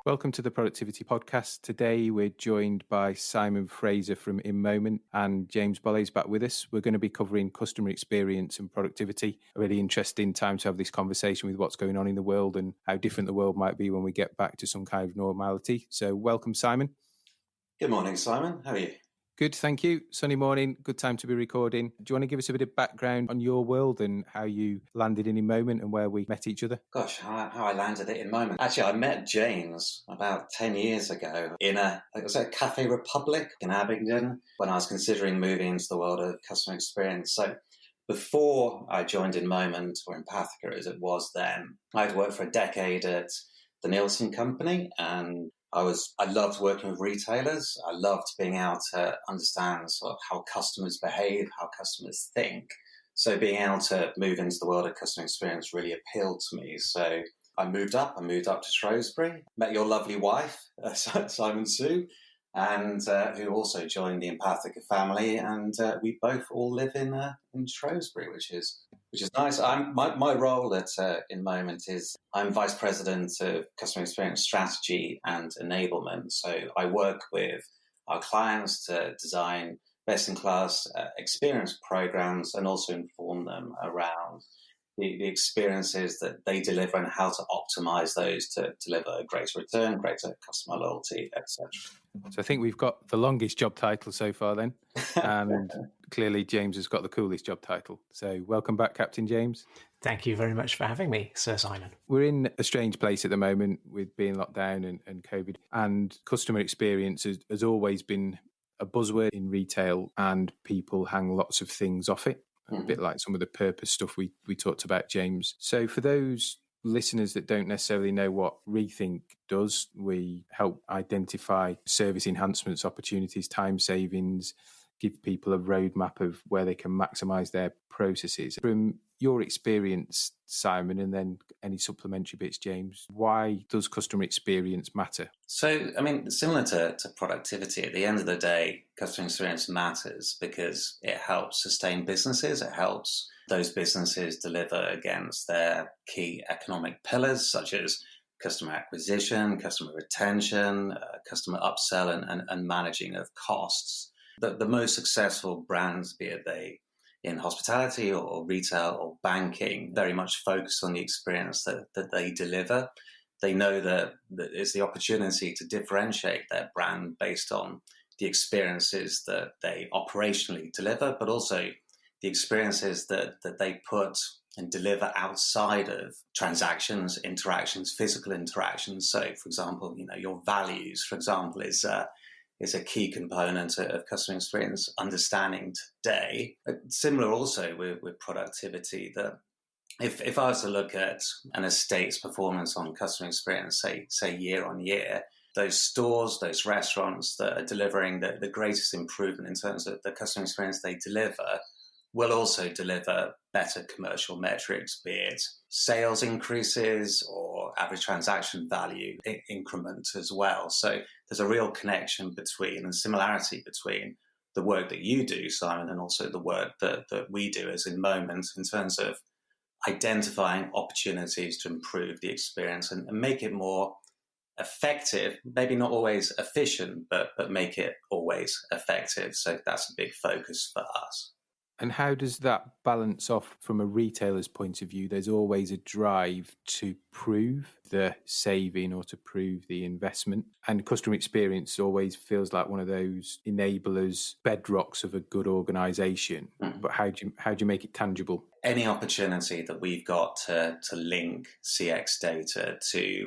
Welcome to the Productivity Podcast. Today we're joined by Simon Fraser from InMoment and James Bolles back with us. We're going to be covering customer experience and productivity. A really interesting time to have this conversation with what's going on in the world and how different the world might be when we get back to some kind of normality. So welcome, Simon. Good morning, Simon. How are you? Good, thank you. Sunny morning, good time to be recording. Do you want to give us a bit of background on your world and how you landed in InMoment and where we met each other? Gosh, how I landed at InMoment. Actually, I met James about 10 years ago in a Cafe Republic in Abingdon when I was considering moving into the world of customer experience. So before I joined InMoment, or Empathica as it was then, I'd worked for a decade at the Nielsen Company, and I loved working with retailers. I loved being able to understand sort of how customers behave, how customers think. So being able to move into the world of customer experience really appealed to me. So I moved up to Shrewsbury, met your lovely wife, Simon Sue, and who also joined the Empathica family. And we both all live in Shrewsbury, which is nice. My role at InMoment is I'm Vice President of Customer Experience Strategy and Enablement. So I work with our clients to design best-in-class experience programs and also inform them around the experiences that they deliver and how to optimize those to deliver a greater return, greater customer loyalty, etc. So I think we've got the longest job title so far then, and clearly James has got the coolest job title. So welcome back, Captain James. Thank you very much for having me, Sir Simon. We're in a strange place at the moment with being locked down and COVID, and customer experience has always been a buzzword in retail, and people hang lots of things off it. A bit like some of the purpose stuff we talked about, James. So for those listeners that don't necessarily know what Rethink does, we help identify service enhancements, opportunities, time savings, give people a roadmap of where they can maximise their processes. From your experience, Simon, and then any supplementary bits, James, why does customer experience matter? So, I mean, similar to productivity, at the end of the day, customer experience matters because it helps sustain businesses. It helps those businesses deliver against their key economic pillars, such as customer acquisition, customer retention, customer upsell, and managing of costs. The most successful brands, be it they in hospitality or retail or banking, very much focus on the experience that they deliver. They know that it's the opportunity to differentiate their brand based on the experiences that they operationally deliver, but also the experiences that they put and deliver outside of transactions, interactions, physical interactions. So, for example, your values, for example, is a key component of customer experience understanding today. Similar also with productivity, that if I was to look at an estate's performance on customer experience, say year on year, those stores, those restaurants that are delivering the greatest improvement in terms of the customer experience they deliver will also deliver better commercial metrics, be it sales increases or average transaction value increment as well. So there's a real connection between and similarity between the work that you do, Simon, and also the work that we do as InMoment in terms of identifying opportunities to improve the experience and make it more effective, maybe not always efficient, but make it always effective. So that's a big focus for us. And how does that balance off from a retailer's point of view? There's always a drive to prove the saving or to prove the investment. And customer experience always feels like one of those enablers, bedrocks of a good organisation. But how do you make it tangible? Any opportunity that we've got to link CX data to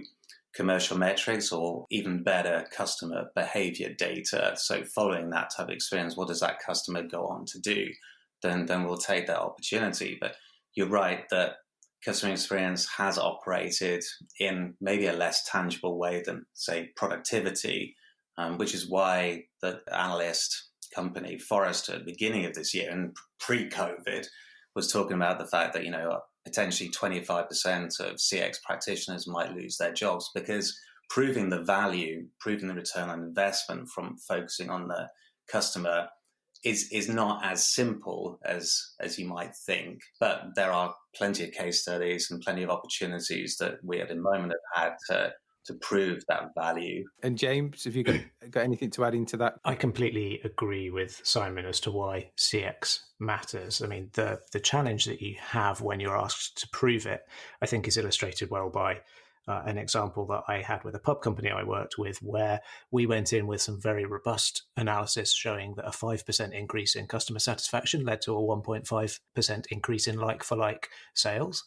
commercial metrics or even better customer behaviour data, so following that type of experience, what does that customer go on to do? Then we'll take that opportunity. But you're right that customer experience has operated in maybe a less tangible way than, say, productivity, which is why the analyst company Forrester at the beginning of this year and pre-COVID was talking about the fact that, potentially 25% of CX practitioners might lose their jobs because proving the value, proving the return on investment from focusing on the customer is not as simple as you might think. But there are plenty of case studies and plenty of opportunities that we at InMoment have had to to prove that value. And James, have you got anything to add into that? I completely agree with Simon as to why CX matters. I mean, the challenge that you have when you're asked to prove it, I think, is illustrated well by an example that I had with a pub company I worked with, where we went in with some very robust analysis showing that a 5% increase in customer satisfaction led to a 1.5% increase in like-for-like sales.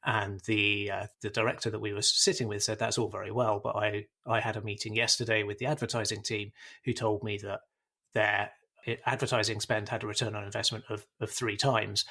And the director that we were sitting with said, that's all very well, but I had a meeting yesterday with the advertising team who told me that their advertising spend had a return on investment of 3 times.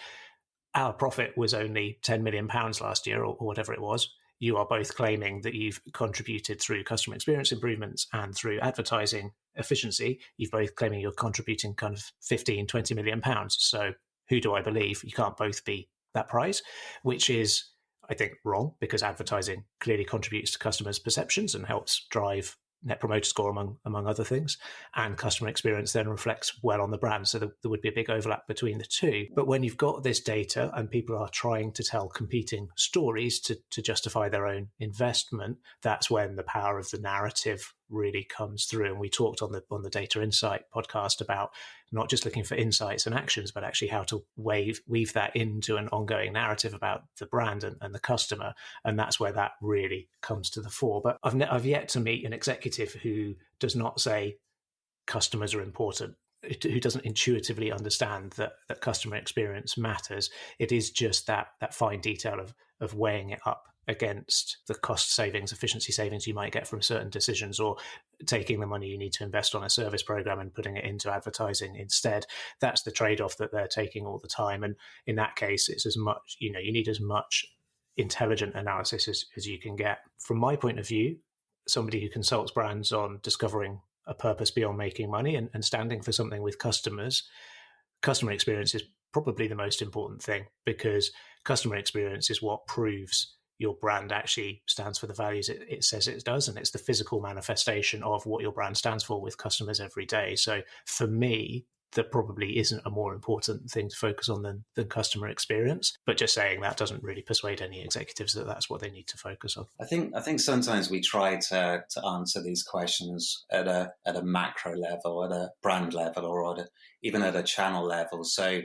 Our profit was only £10 million last year, or whatever it was. You are both claiming that you've contributed through customer experience improvements and through advertising efficiency. You've both claiming you're contributing kind of 15, 20 million pounds. So who do I believe? You can't both be that prize, which is, I think, wrong, because advertising clearly contributes to customers' perceptions and helps drive Net Promoter Score, among other things. And customer experience then reflects well on the brand. So there would be a big overlap between the two. But when you've got this data and people are trying to tell competing stories to justify their own investment, that's when the power of the narrative really comes through. And we talked on the Data Insight podcast about not just looking for insights and actions, but actually how to weave that into an ongoing narrative about the brand and the customer. And that's where that really comes to the fore. But I've yet to meet an executive who does not say customers are important, who doesn't intuitively understand that customer experience matters. It is just that fine detail of weighing it up against the cost savings, efficiency savings you might get from certain decisions, or taking the money you need to invest on a service program and putting it into advertising instead. That's the trade-off that they're taking all the time. And in that case, it's as much, you need as much intelligent analysis as you can get. From my point of view, somebody who consults brands on discovering a purpose beyond making money and standing for something with customers, customer experience is probably the most important thing, because customer experience is what proves your brand actually stands for the values it says it does, and it's the physical manifestation of what your brand stands for with customers every day. So for me, there probably isn't a more important thing to focus on than customer experience. But just saying that doesn't really persuade any executives that that's what they need to focus on. I think sometimes we try to answer these questions at a macro level, at a brand level, or even at a channel level. So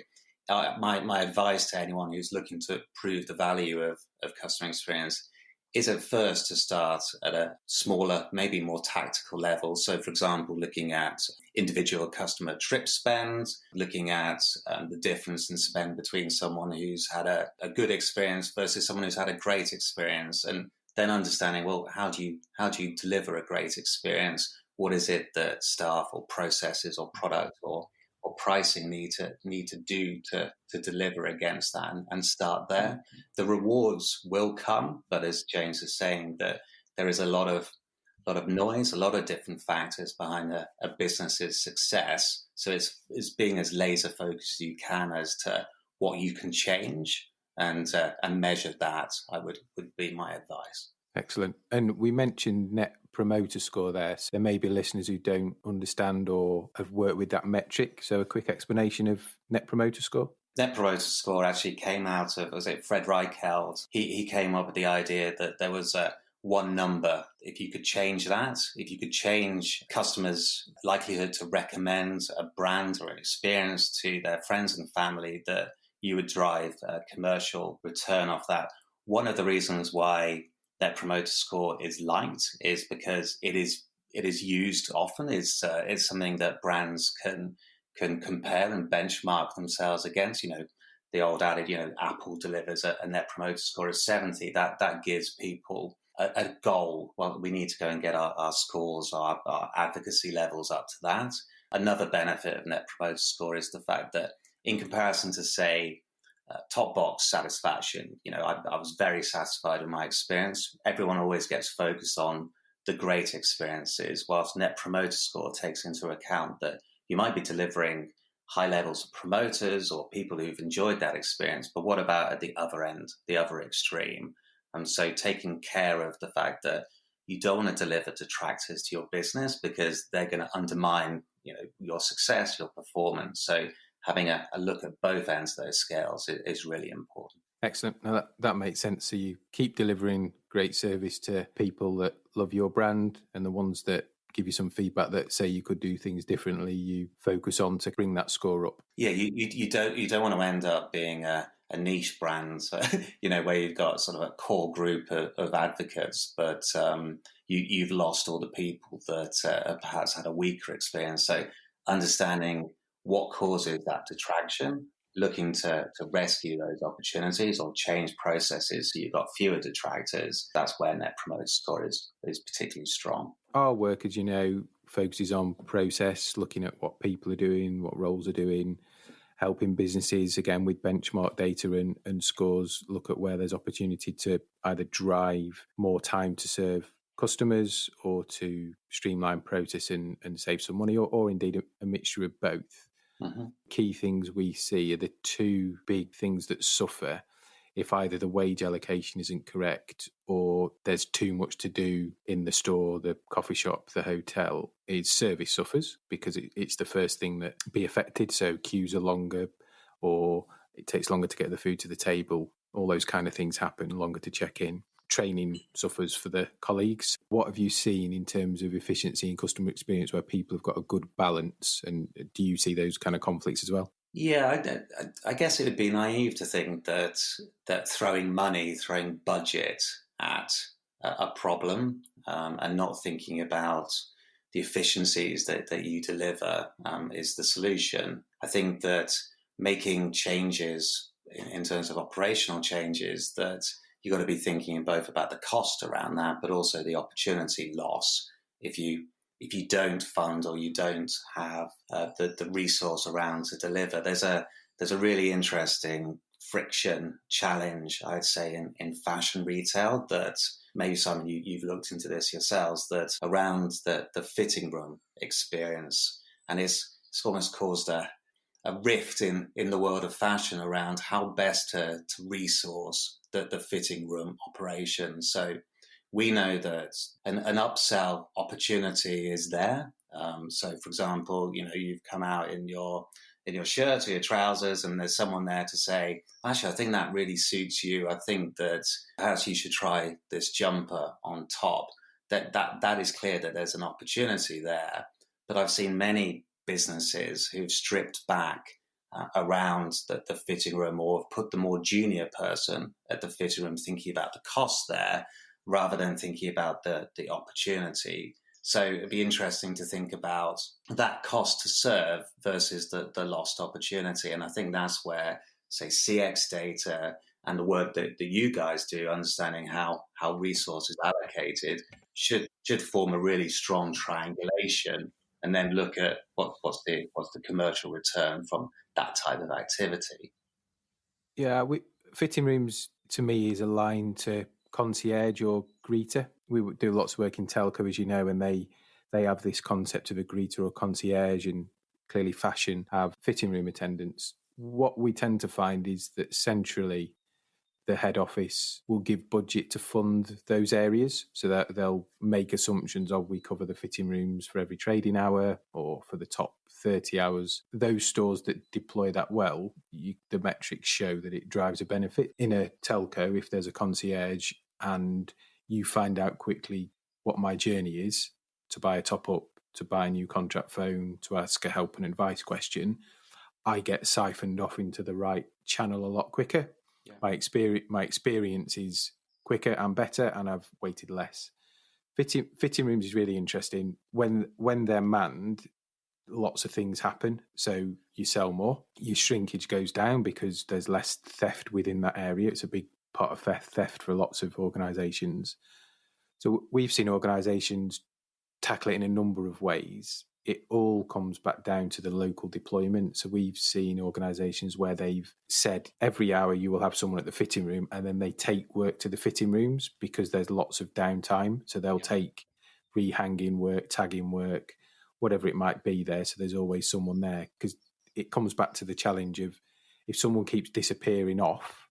my advice to anyone who's looking to prove the value of customer experience is at first to start at a smaller, maybe more tactical level. So, for example, looking at individual customer trip spend, looking at the difference in spend between someone who's had a good experience versus someone who's had a great experience, and then understanding, well, how do you deliver a great experience? What is it that staff or processes or product or pricing need to do to deliver against that, and start there. The rewards will come, but as James is saying, that there is a lot of noise, a lot of different factors behind a business's success. So it's being as laser focused as you can as to what you can change and measure that. Would be my advice. Excellent. And we mentioned Net Promoter Score there. So there may be listeners who don't understand or have worked with that metric. So a quick explanation of Net Promoter Score. Net Promoter Score actually came out of, was it Fred Reichheld? He came up with the idea that there was one number. If you could change that, if you could change customers' likelihood to recommend a brand or an experience to their friends and family, that you would drive a commercial return off that. One of the reasons why Net Promoter Score is liked is because it is used often. It's something that brands can compare and benchmark themselves against. The old adage, Apple delivers a Net Promoter Score of 70. That gives people a goal. Well, we need to go and get our scores, our advocacy levels up to that. Another benefit of Net Promoter Score is the fact that, in comparison to, say, top box satisfaction, I was very satisfied with my experience. Everyone always gets focused on the great experiences, whilst Net Promoter Score takes into account that you might be delivering high levels of promoters or people who've enjoyed that experience, but what about at the other end, the other extreme? And so taking care of the fact that you don't want to deliver detractors to your business, because they're going to undermine your success, your performance. So having a look at both ends of those scales is really important. Excellent. Now that makes sense. So you keep delivering great service to people that love your brand, and the ones that give you some feedback that say you could do things differently, you focus on to bring that score up. Yeah, you don't want to end up being a niche brand, where you've got sort of a core group of advocates, but you've lost all the people that perhaps had a weaker experience. So understanding what causes that detraction, looking to rescue those opportunities or change processes so you've got fewer detractors, that's where Net Promoter Score is particularly strong. Our work, as you know, focuses on process, looking at what people are doing, what roles are doing, helping businesses, again, with benchmark data and scores, look at where there's opportunity to either drive more time to serve customers or to streamline process and save some money, or indeed a mixture of both. Mm-hmm. Key things we see are the two big things that suffer if either the wage allocation isn't correct or there's too much to do in the store, the coffee shop, the hotel. Is service suffers because it's the first thing that be affected. So queues are longer, or it takes longer to get the food to the table. All those kind of things happen, longer to check in. Training suffers for the colleagues. What have you seen in terms of efficiency and customer experience where people have got a good balance? And do you see those kind of conflicts as well? Yeah, I guess it would be naive to think that throwing budget at a problem and not thinking about the efficiencies that you deliver is the solution. I think that making changes in terms of operational changes, that you've got to be thinking both about the cost around that, but also the opportunity loss if you don't fund or you don't have the resource around to deliver. There's a really interesting friction challenge, I'd say, in fashion retail that maybe Simon, you've looked into this yourselves, that around the fitting room experience. And it's almost caused a rift in the world of fashion around how best to resource the fitting room operation. So we know that an upsell opportunity is there. So, for example, you've come out in your shirt or your trousers, and there's someone there to say, "Actually, I think that really suits you. I think that perhaps you should try this jumper on top." That is clear that there's an opportunity there. But I've seen many businesses who've stripped back around the fitting room, or have put the more junior person at the fitting room, thinking about the cost there, rather than thinking about the opportunity. So it'd be interesting to think about that cost to serve versus the lost opportunity. And I think that's where, say, CX data and the work that you guys do, understanding how resources are allocated, should form a really strong triangulation, and then look at what's the commercial return from that type of activity. Yeah, fitting rooms to me is aligned to concierge or greeter. We do lots of work in telco, as you know, and they have this concept of a greeter or concierge, and clearly fashion have fitting room attendants. What we tend to find is that centrally the head office will give budget to fund those areas, so that they'll make assumptions of, we cover the fitting rooms for every trading hour or for the top 30 hours. Those stores that deploy that well, the metrics show that it drives a benefit. In a telco, if there's a concierge and you find out quickly what my journey is to buy a top-up, to buy a new contract phone, to ask a help and advice question, I get siphoned off into the right channel a lot quicker. Yeah. My experience is quicker and better, and I've waited less. Fitting rooms is really interesting. When they're manned, lots of things happen. So you sell more, your shrinkage goes down because there's less theft within that area. It's a big part of theft for lots of organisations. So we've seen organisations tackle it in a number of ways. It all comes back down to the local deployment. So we've seen organisations where they've said every hour you will have someone at the fitting room, and then they take work to the fitting rooms because there's lots of downtime. So they'll take rehanging work, tagging work, whatever it might be there. So there's always someone there, because it comes back to the challenge of, if someone keeps disappearing off,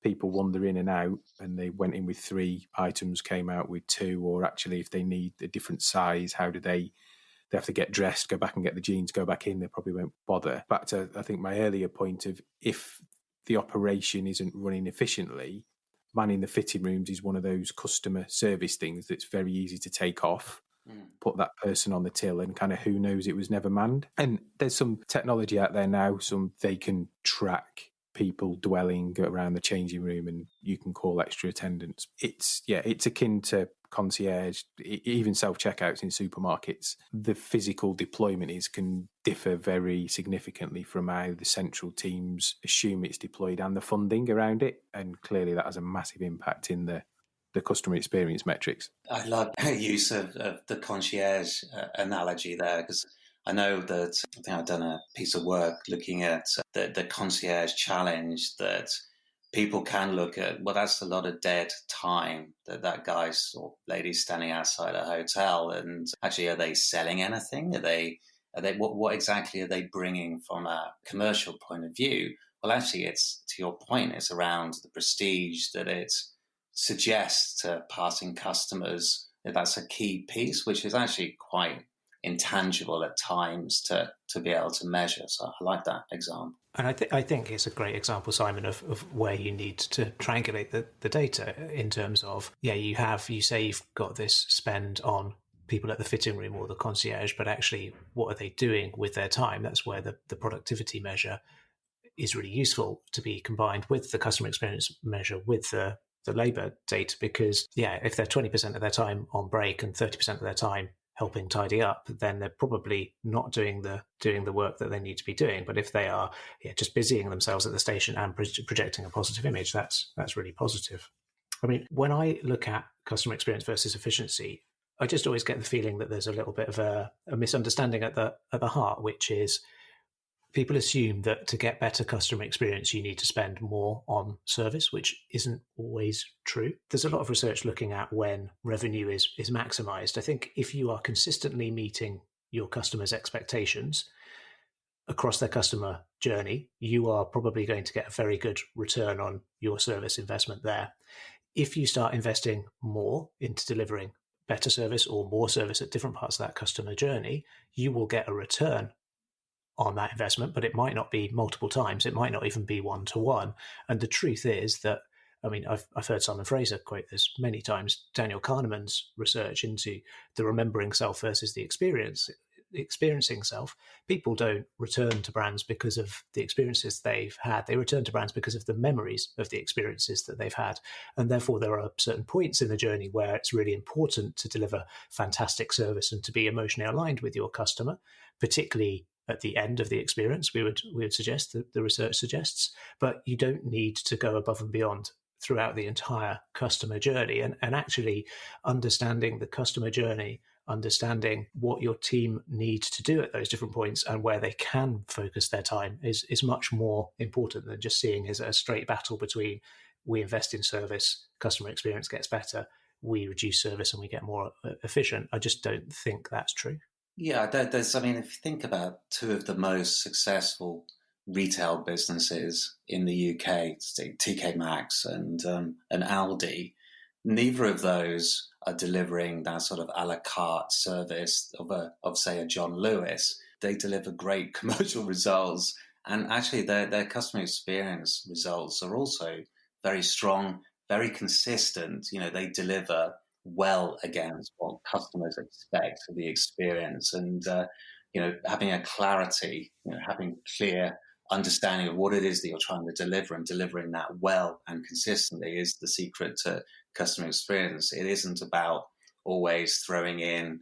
people wander in and out, and they went in with 3 items, came out with 2, or actually if they need a different size, how do they have to get dressed, go back and get the jeans, go back in, they probably won't bother. Back to, I think, my earlier point of, if the operation isn't running efficiently, manning the fitting rooms is one of those customer service things that's very easy to take off, put that person on the till, and kind of who knows, it was never manned. And there's some technology out there now, they can track people dwelling around the changing room, and you can call extra attendants. It's akin to concierge, even self-checkouts in supermarkets. The physical deployment can differ very significantly from how the central teams assume it's deployed and the funding around it, and clearly that has a massive impact in the customer experience metrics. I love the use of the concierge analogy there, because I know that I think I've done a piece of work looking at the concierge challenge, that people can look at, well, that's a lot of dead time that guy's or lady's standing outside a hotel. And actually, are they selling anything? Are they what exactly are they bringing from a commercial point of view? Well, actually, it's, to your point, it's around the prestige that it suggests to passing customers. That's a key piece, which is actually quite intangible at times to be able to measure. So I like that example. And I think it's a great example, Simon, of where you need to triangulate the data in terms of, you say you've got this spend on people at the fitting room or the concierge, but actually what are they doing with their time? That's where the productivity measure is really useful to be combined with the customer experience measure with the labour data, because if they're 20% of their time on break and 30% of their time helping tidy up, then they're probably not doing the work that they need to be doing. But if they are just busying themselves at the station and projecting a positive image, that's really positive. I mean, when I look at customer experience versus efficiency, I just always get the feeling that there's a little bit of a misunderstanding at the heart, which is people assume that to get better customer experience, you need to spend more on service, which isn't always true. There's a lot of research looking at when revenue is maximized. I think if you are consistently meeting your customers' expectations across their customer journey, you are probably going to get a very good return on your service investment there. If you start investing more into delivering better service or more service at different parts of that customer journey, you will get a return on that investment, but it might not be multiple times. It might not even be one-to-one. And the truth is that, I mean, I've heard Simon Fraser quote this many times, Daniel Kahneman's research into the remembering self versus the experiencing self. People don't return to brands because of the experiences they've had. They return to brands because of the memories of the experiences that they've had. And therefore, there are certain points in the journey where it's really important to deliver fantastic service and to be emotionally aligned with your customer, particularly at the end of the experience, we would suggest, that the research suggests, but you don't need to go above and beyond throughout the entire customer journey. And actually understanding the customer journey, understanding what your team needs to do at those different points and where they can focus their time is much more important than just seeing as a straight battle between we invest in service, customer experience gets better, we reduce service and we get more efficient. I just don't think that's true. Yeah, there's, I mean, if you think about two of the most successful retail businesses in the UK, TK Maxx and Aldi, neither of those are delivering that sort of a la carte service of say a John Lewis. They deliver great commercial results, and actually their customer experience results are also very strong, very consistent. You know, they deliver well against what customers expect for the experience, and having a clarity, having clear understanding of what it is that you're trying to deliver and delivering that well and consistently is the secret to customer experience. It isn't about always throwing in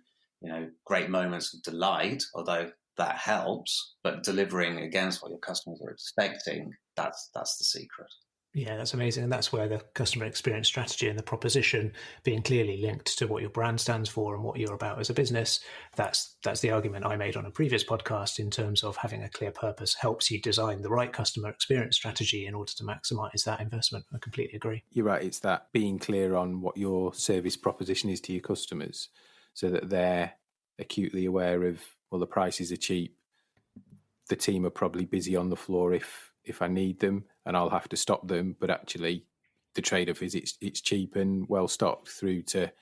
great moments of delight, although that helps, but delivering against what your customers are expecting, that's the secret. Yeah, that's amazing. And that's where the customer experience strategy and the proposition being clearly linked to what your brand stands for and what you're about as a business. That's the argument I made on a previous podcast in terms of having a clear purpose helps you design the right customer experience strategy in order to maximize that investment. I completely agree. You're right. It's that being clear on what your service proposition is to your customers so that they're acutely aware of, well, the prices are cheap. The team are probably busy on the floor if I need them, and I'll have to stop them. But actually, the trade-off is it's cheap and well stocked, through to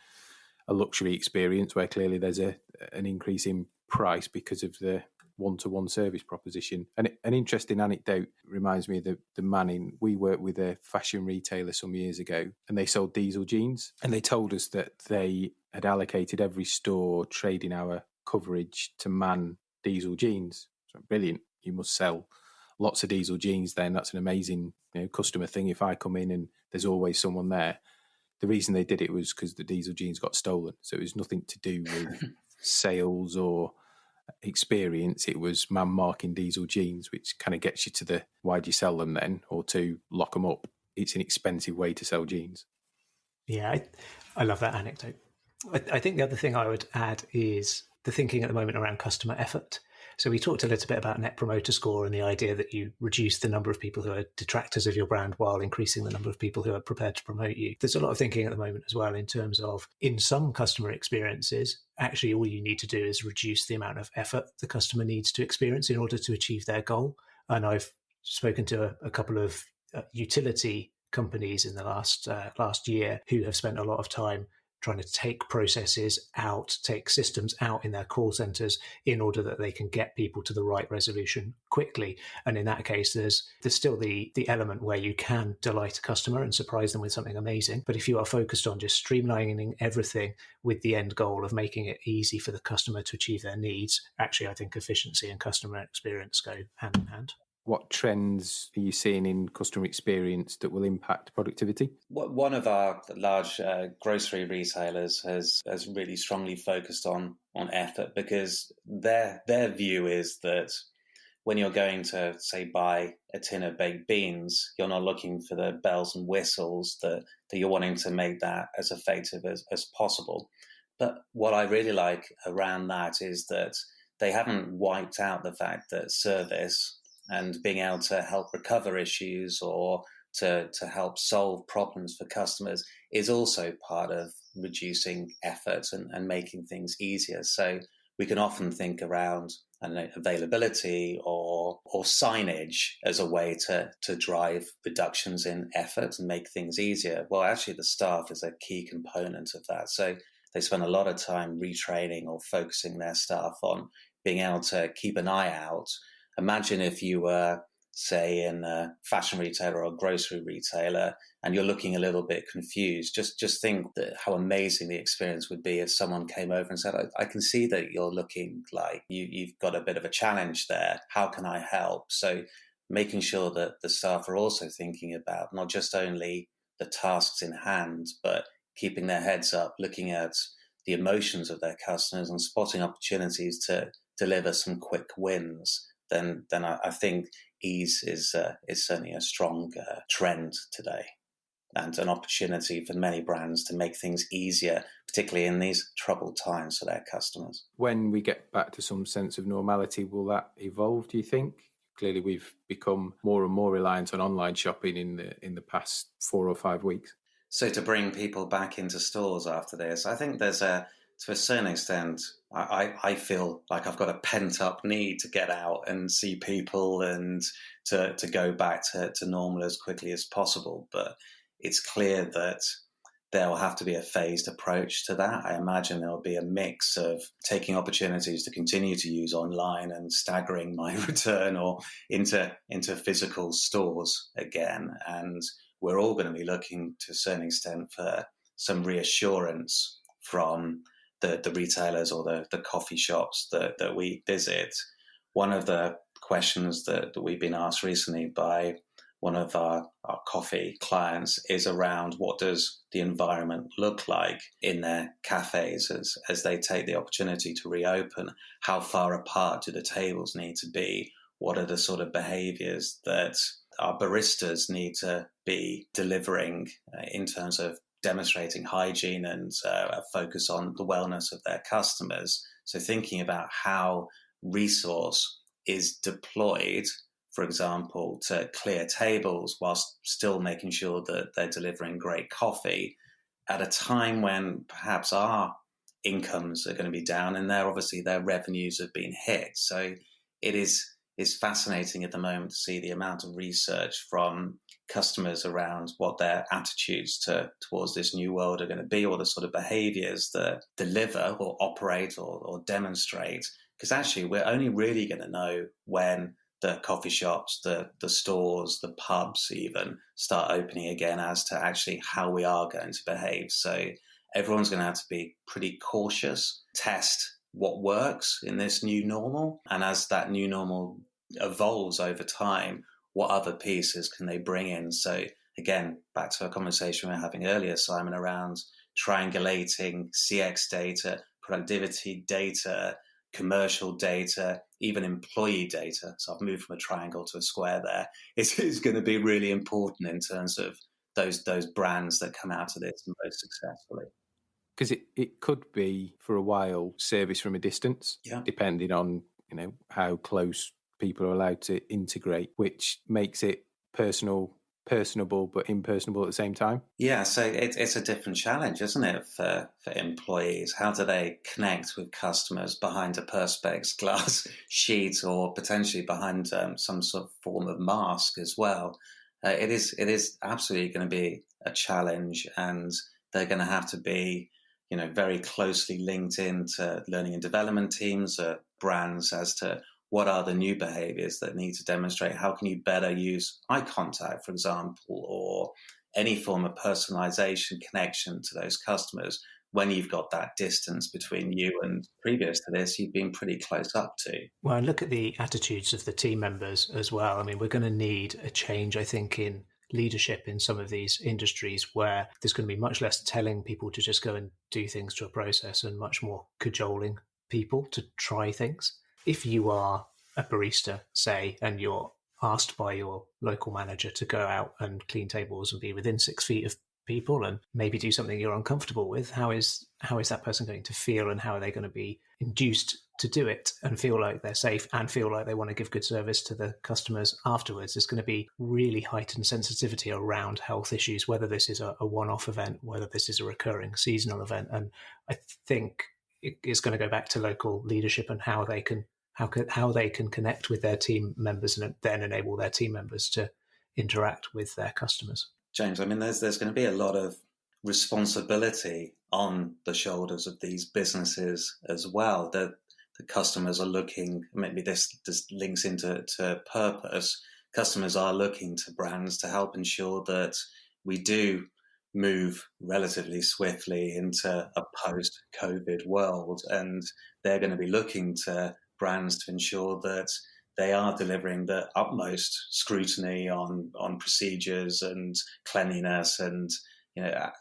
a luxury experience where clearly there's an increase in price because of the one-to-one service proposition. And an interesting anecdote reminds me of the man we worked with a fashion retailer some years ago, and they sold diesel jeans, and they told us that they had allocated every store trading hour coverage to man diesel jeans. So brilliant. You must sell lots of diesel jeans then. That's an amazing customer thing. If I come in and there's always someone there. The reason they did it was because the diesel jeans got stolen. So it was nothing to do with sales or experience. It was man marking diesel jeans, which kind of gets you to the why do you sell them then, or to lock them up. It's an expensive way to sell jeans. Yeah, I love that anecdote. I think the other thing I would add is the thinking at the moment around customer effort. So we talked a little bit about Net Promoter Score and the idea that you reduce the number of people who are detractors of your brand while increasing the number of people who are prepared to promote you. There's a lot of thinking at the moment as well in terms of, in some customer experiences, actually all you need to do is reduce the amount of effort the customer needs to experience in order to achieve their goal. And I've spoken to a couple of utility companies in the last year who have spent a lot of time trying to take processes out, take systems out in their call centers in order that they can get people to the right resolution quickly. And in that case, there's still the element where you can delight a customer and surprise them with something amazing. But if you are focused on just streamlining everything with the end goal of making it easy for the customer to achieve their needs, actually, I think efficiency and customer experience go hand in hand. What trends are you seeing in customer experience that will impact productivity? One of our large grocery retailers has really strongly focused on effort, because their view is that when you're going to, say, buy a tin of baked beans, you're not looking for the bells and whistles, that you're wanting to make that as effective as possible. But what I really like around that is that they haven't wiped out the fact that service and being able to help recover issues or to help solve problems for customers is also part of reducing effort and making things easier. So we can often think around availability or signage as a way to drive reductions in effort and make things easier. Well, actually, the staff is a key component of that. So they spend a lot of time retraining or focusing their staff on being able to keep an eye out. Imagine if you were, say, in a fashion retailer or a grocery retailer and you're looking a little bit confused. Just think that how amazing the experience would be if someone came over and said, I can see that you're looking like you've got a bit of a challenge there. How can I help? So making sure that the staff are also thinking about not just only the tasks in hand, but keeping their heads up, looking at the emotions of their customers and spotting opportunities to deliver some quick wins. Then I think ease is certainly a strong trend today, and an opportunity for many brands to make things easier, particularly in these troubled times for their customers. When we get back to some sense of normality, will that evolve, do you think? Clearly, we've become more and more reliant on online shopping in the past 4 or 5 weeks. So to bring people back into stores after this, I think there's to a certain extent, I feel like I've got a pent-up need to get out and see people and to go back to normal as quickly as possible. But it's clear that there will have to be a phased approach to that. I imagine there will be a mix of taking opportunities to continue to use online and staggering my return or into physical stores again. And we're all going to be looking to a certain extent for some reassurance from the retailers or the coffee shops that we visit. One of the questions that we've been asked recently by one of our coffee clients is around what does the environment look like in their cafes as they take the opportunity to reopen? How far apart do the tables need to be? What are the sort of behaviours that our baristas need to be delivering in terms of demonstrating hygiene and a focus on the wellness of their customers? So thinking about how resource is deployed, for example, to clear tables whilst still making sure that they're delivering great coffee at a time when perhaps our incomes are going to be down and obviously their revenues have been hit. So it is fascinating at the moment to see the amount of research from customers around what their attitudes towards this new world are going to be, or the sort of behaviours that deliver or operate or demonstrate Because actually, we're only really going to know when the coffee shops, the stores, the pubs even start opening again as to actually how we are going to behave. So everyone's going to have to be pretty cautious, test what works in this new normal. And as that new normal evolves over time, what other pieces can they bring in? So again, back to a conversation we were having earlier, Simon, around triangulating CX data, productivity data, commercial data, even employee data. So I've moved from a triangle to a square there. It is going to be really important in terms of those brands that come out of this most successfully. Because it could be for a while service from a distance, depending on how close people are allowed to integrate, which makes it personable but impersonable at the same time. Yeah, so it's a different challenge, isn't it, for employees? How do they connect with customers behind a Perspex glass sheet or potentially behind some sort of form of mask as well? It is absolutely going to be a challenge, and they're going to have to be very closely linked into learning and development teams, brands, as to what are the new behaviors that need to demonstrate how can you better use eye contact, for example, or any form of personalization connection to those customers when you've got that distance between you and previous to this, you've been pretty close up to. Well, and look at the attitudes of the team members as well. I mean, we're going to need a change, I think, in leadership in some of these industries where there's going to be much less telling people to just go and do things to a process and much more cajoling people to try things. If you are a barista, say, and you're asked by your local manager to go out and clean tables and be within 6 feet of people and maybe do something you're uncomfortable with, how is that person going to feel, and how are they going to be induced to do it and feel like they're safe and feel like they want to give good service to the customers afterwards? There's going to be really heightened sensitivity around health issues, whether this is a one-off event, whether this is a recurring seasonal event. And I think it's going to go back to local leadership and how they can connect with their team members and then enable their team members to interact with their customers. James, I mean, there's going to be a lot of responsibility on the shoulders of these businesses as well. That the customers are looking, maybe this links into purpose. Customers are looking to brands to help ensure that we do move relatively swiftly into a post-COVID world, and they're going to be looking to brands to ensure that they are delivering the utmost scrutiny on procedures and cleanliness and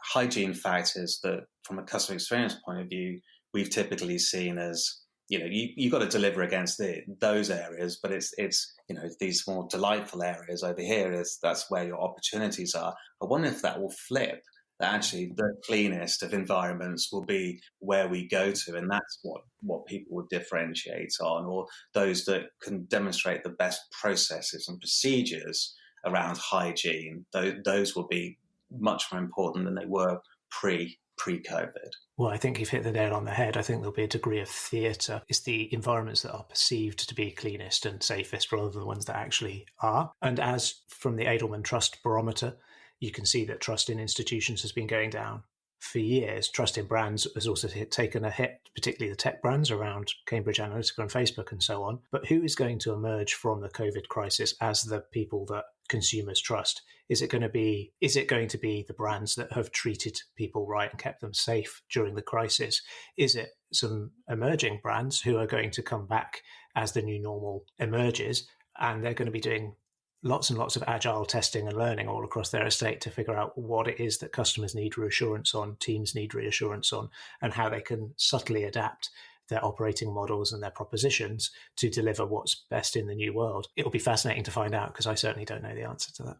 hygiene factors that, from a customer experience point of view, we've typically seen as you've got to deliver against those areas, but it's these more delightful areas over here that's where your opportunities are. I wonder if that will flip. That actually the cleanest of environments will be where we go to, and that's what people will differentiate on, or those that can demonstrate the best processes and procedures around hygiene. Those will be much more important than they were pre-COVID. Well, I think you've hit the nail on the head. I think there'll be a degree of theatre. It's the environments that are perceived to be cleanest and safest rather than the ones that actually are. And as from the Edelman Trust Barometer, you can see that trust in institutions has been going down for years. Trust in brands has also taken a hit, particularly the tech brands around Cambridge Analytica and Facebook and so on. But who is going to emerge from the COVID crisis as the people that consumers trust? Is it going to be the brands that have treated people right and kept them safe during the crisis? Is it some emerging brands who are going to come back as the new normal emerges, and they're going to be doing lots and lots of agile testing and learning all across their estate to figure out what it is that customers need reassurance on, teams need reassurance on, and how they can subtly adapt their operating models and their propositions to deliver what's best in the new world? It'll be fascinating to find out, because I certainly don't know the answer to that.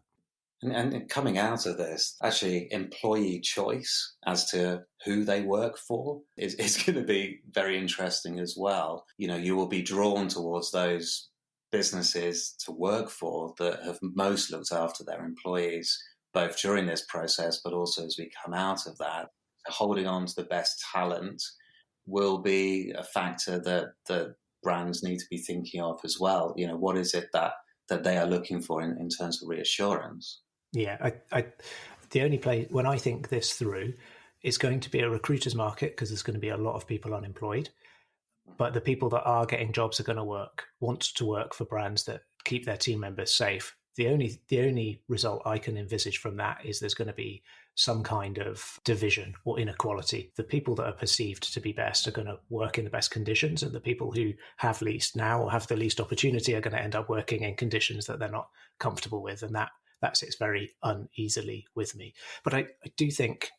And coming out of this, actually, employee choice as to who they work for is going to be very interesting as well. You will be drawn towards those businesses to work for that have most looked after their employees, both during this process, but also as we come out of that. Holding on to the best talent will be a factor that the brands need to be thinking of as well. What is it that they are looking for in terms of reassurance? Yeah, the only place when I think this through is going to be a recruiter's market, because there's going to be a lot of people unemployed. But the people that are getting jobs are going to want to work for brands that keep their team members safe. The only result I can envisage from that is there's going to be some kind of division or inequality. The people that are perceived to be best are going to work in the best conditions, and the people who have least now or have the least opportunity are going to end up working in conditions that they're not comfortable with, and that sits very uneasily with me. But I do think,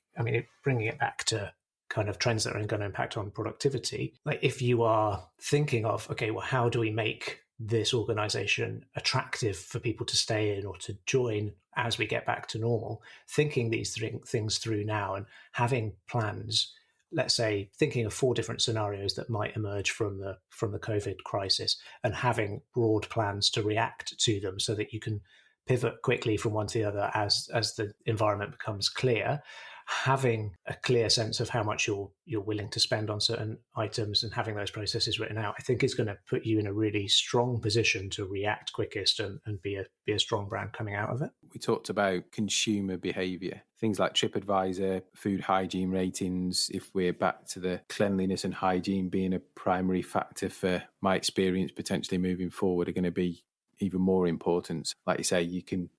bringing it back to kind of trends that are going to impact on productivity, like if you are thinking of, okay, well, how do we make this organization attractive for people to stay in or to join as we get back to normal, thinking these things through now and having plans, let's say thinking of 4 different scenarios that might emerge from the COVID crisis, and having broad plans to react to them so that you can pivot quickly from one to the other as the environment becomes clear. Having a clear sense of how much you're willing to spend on certain items and having those processes written out, I think is going to put you in a really strong position to react quickest and be a strong brand coming out of it. We talked about consumer behaviour, things like TripAdvisor, food hygiene ratings. If we're back to the cleanliness and hygiene being a primary factor for my experience potentially moving forward, are going to be even more important. Like you say, you can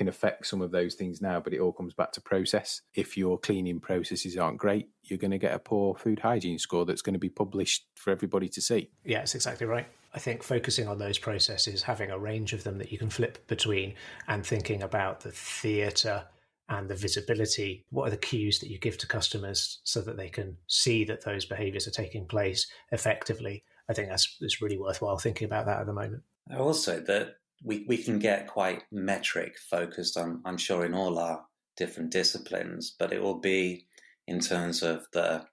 affect some of those things now, but it all comes back to process. If your cleaning processes aren't great, you're going to get a poor food hygiene score that's going to be published for everybody to see. Yeah, that's exactly right. I think focusing on those processes, having a range of them that you can flip between, and thinking about the theatre and the visibility. What are the cues that you give to customers so that they can see that those behaviours are taking place effectively? I think it's really worthwhile thinking about that at the moment. Also, that we can get quite metric focused on, I'm sure, in all our different disciplines, but it will be in terms of the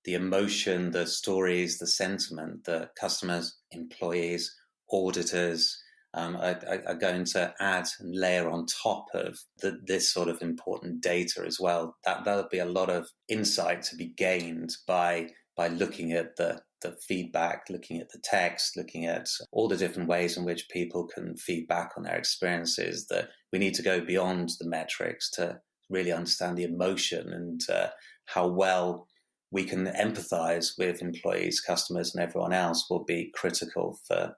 emotion, the stories, the sentiment that customers, employees, auditors are going to add and layer on top of this sort of important data as well. That'll be a lot of insight to be gained by looking at the feedback, looking at the text, looking at all the different ways in which people can feed back on their experiences. That we need to go beyond the metrics to really understand the emotion and how well we can empathize with employees, customers, and everyone else will be critical for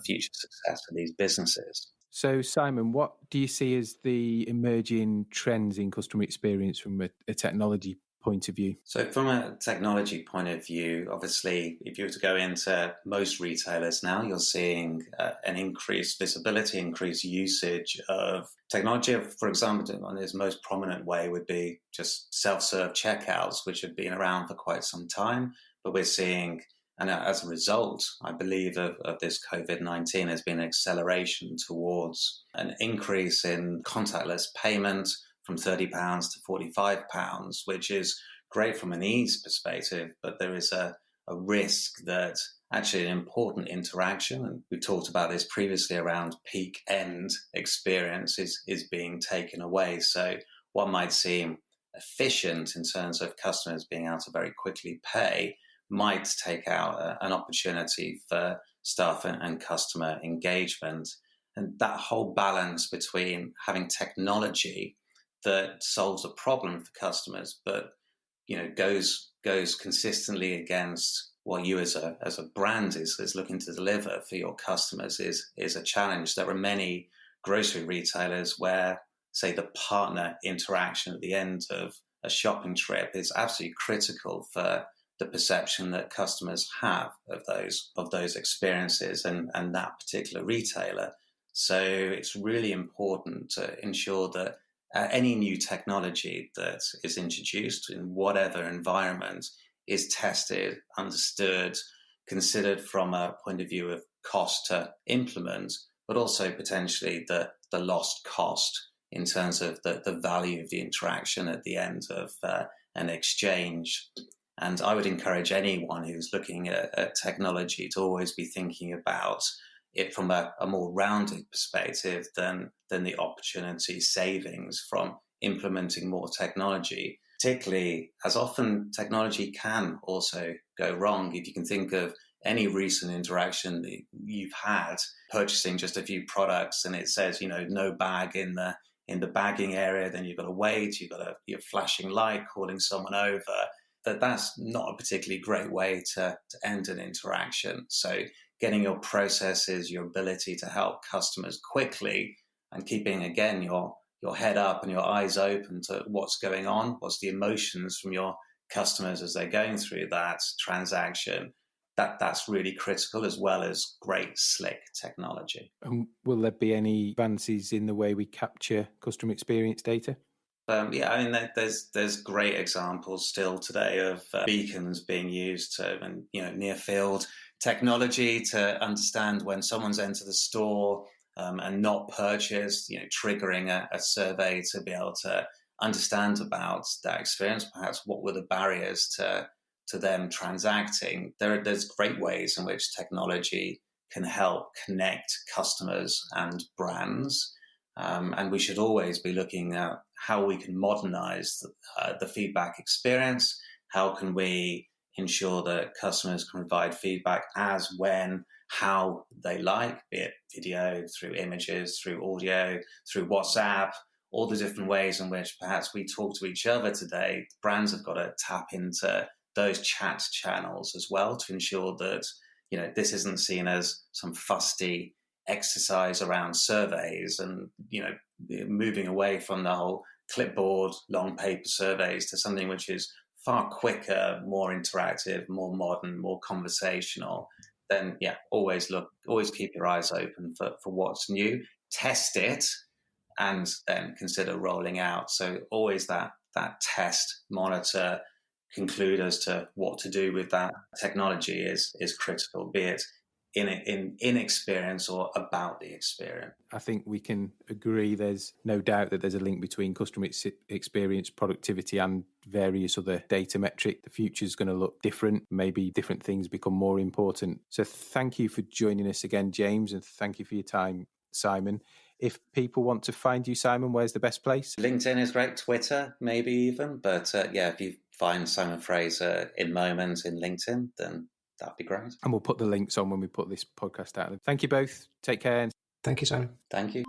future success of these businesses. So, Simon, what do you see as the emerging trends in customer experience from a technology point of view? So from a technology point of view, obviously, if you were to go into most retailers now, you're seeing an increased visibility, increased usage of technology. For example, one of its most prominent way would be just self-serve checkouts, which have been around for quite some time. But we're seeing, and as a result, I believe, of this COVID-19, there's been an acceleration towards an increase in contactless payment from £30 to £45, which is great from an ease perspective, but there is a risk that actually an important interaction, and we've talked about this previously around peak end experience, is being taken away. So what might seem efficient in terms of customers being able to very quickly pay might take out an opportunity for staff and customer engagement. And that whole balance between having technology that solves a problem for customers, but goes consistently against what you as a brand is looking to deliver for your customers is a challenge. There are many grocery retailers where, say, the partner interaction at the end of a shopping trip is absolutely critical for the perception that customers have of those experiences and that particular retailer. So it's really important to ensure that any new technology that is introduced in whatever environment is tested, understood, considered from a point of view of cost to implement, but also potentially the lost cost in terms of the value of the interaction at the end of an exchange. And I would encourage anyone who's looking at technology to always be thinking about it from a more rounded perspective than the opportunity savings from implementing more technology, particularly as often technology can also go wrong. If you can think of any recent interaction that you've had purchasing just a few products and it says, no bag in the bagging area, then you've got to wait, you've got your flashing light calling someone over. that's not a particularly great way to end an interaction. So getting your processes, your ability to help customers quickly, and keeping, again, your head up and your eyes open to what's going on, what's the emotions from your customers as they're going through that transaction, that's really critical, as well as great, slick technology. And will there be any advances in the way we capture customer experience data? Yeah, I mean, there's great examples still today of beacons being used and near field technology to understand when someone's entered the store and not purchased, triggering a survey to be able to understand about that experience. Perhaps what were the barriers to them transacting? There's great ways in which technology can help connect customers and brands. And we should always be looking at how we can modernize the feedback experience. How can we ensure that customers can provide feedback as, when, how they like, be it video, through images, through audio, through WhatsApp, all the different ways in which perhaps we talk to each other today. Brands have got to tap into those chat channels as well to ensure that, this isn't seen as some fusty exercise around surveys and, moving away from the whole clipboard, long paper surveys to something which is far quicker, more interactive, more modern, more conversational. Then, always keep your eyes open for what's new, test it, and then consider rolling out. So always that test, monitor, conclude as to what to do with that technology is critical, be it in experience or about the experience. I think we can agree there's no doubt that there's a link between customer experience, productivity, and various other data metrics. The future is going to look different. Maybe different things become more important. So thank you for joining us again, James, and thank you for your time, Simon. If people want to find you, Simon, where's the best place? LinkedIn is great, Twitter maybe even, but if you find Simon Fraser in Moment in LinkedIn, then that'd be great. And we'll put the links on when we put this podcast out. Thank you both. Take care. Thank you, Simon. Thank you.